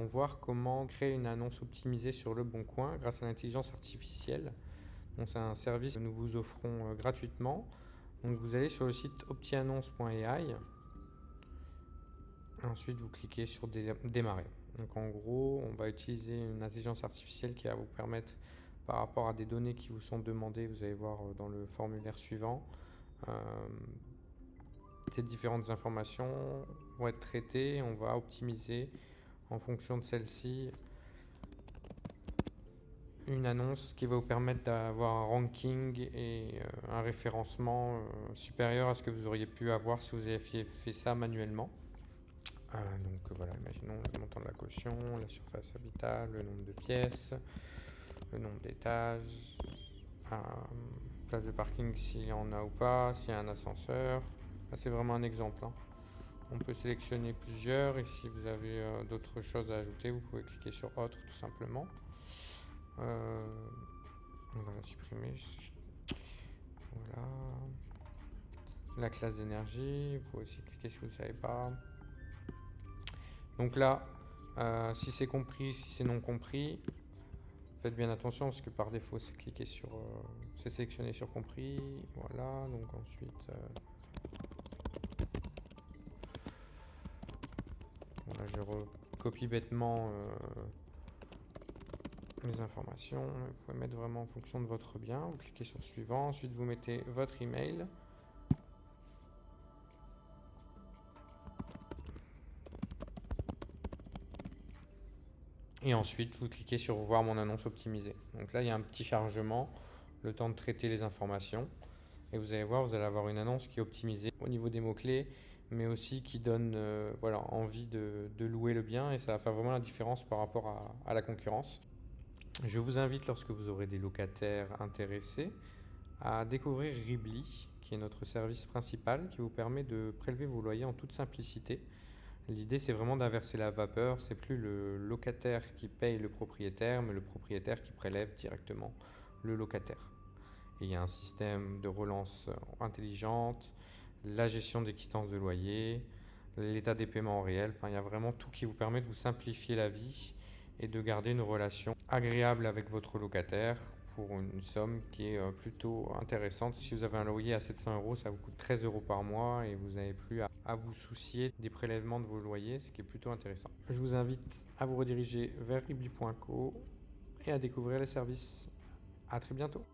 voir comment créer une annonce optimisée sur Le Bon Coin grâce à l'intelligence artificielle. Donc, c'est un service que nous vous offrons gratuitement. Donc, vous allez sur le site optiannonce.ai. Ensuite, vous cliquez sur démarrer. Donc, en gros, on va utiliser une intelligence artificielle qui va vous permettre, par rapport à des données qui vous sont demandées, vous allez voir dans le formulaire suivant, ces différentes informations vont être traitées. On va optimiser en fonction de celle-ci une annonce qui va vous permettre d'avoir un ranking et un référencement supérieur à ce que vous auriez pu avoir si vous aviez fait ça manuellement. Donc voilà, imaginons le montant de la caution, la surface habitable, le nombre de pièces, le nombre d'étages, place de parking s'il y en a ou pas, s'il y a un ascenseur. Là, c'est vraiment un exemple. On peut sélectionner plusieurs et si vous avez d'autres choses à ajouter, vous pouvez cliquer sur autre tout simplement. On va la supprimer. Voilà. La classe d'énergie, vous pouvez aussi cliquer si vous ne savez pas. Donc là, si c'est compris, si c'est non compris, faites bien attention parce que par défaut c'est c'est sélectionné sur compris. Voilà, donc ensuite voilà, je recopie bêtement les informations. Vous pouvez mettre vraiment en fonction de votre bien. Vous cliquez sur suivant, ensuite vous mettez votre email. Et ensuite, vous cliquez sur voir mon annonce optimisée. Donc là, il y a un petit chargement, le temps de traiter les informations. Et vous allez voir, vous allez avoir une annonce qui est optimisée au niveau des mots-clés, mais aussi qui donne envie de louer le bien. Et ça va faire vraiment la différence par rapport à la concurrence. Je vous invite, lorsque vous aurez des locataires intéressés, à découvrir Ribly, qui est notre service principal, qui vous permet de prélever vos loyers en toute simplicité. L'idée, c'est vraiment d'inverser la vapeur. C'est plus le locataire qui paye le propriétaire, mais le propriétaire qui prélève directement le locataire. Et il y a un système de relance intelligente, la gestion des quittances de loyer, l'état des paiements en réel. Enfin, il y a vraiment tout qui vous permet de vous simplifier la vie et de garder une relation agréable avec votre locataire pour une somme qui est plutôt intéressante. Si vous avez un loyer à 700 €, ça vous coûte 13 € par mois et vous n'avez plus à vous soucier des prélèvements de vos loyers, ce qui est plutôt intéressant. Je vous invite à vous rediriger vers ribly.co et à découvrir les services. À très bientôt.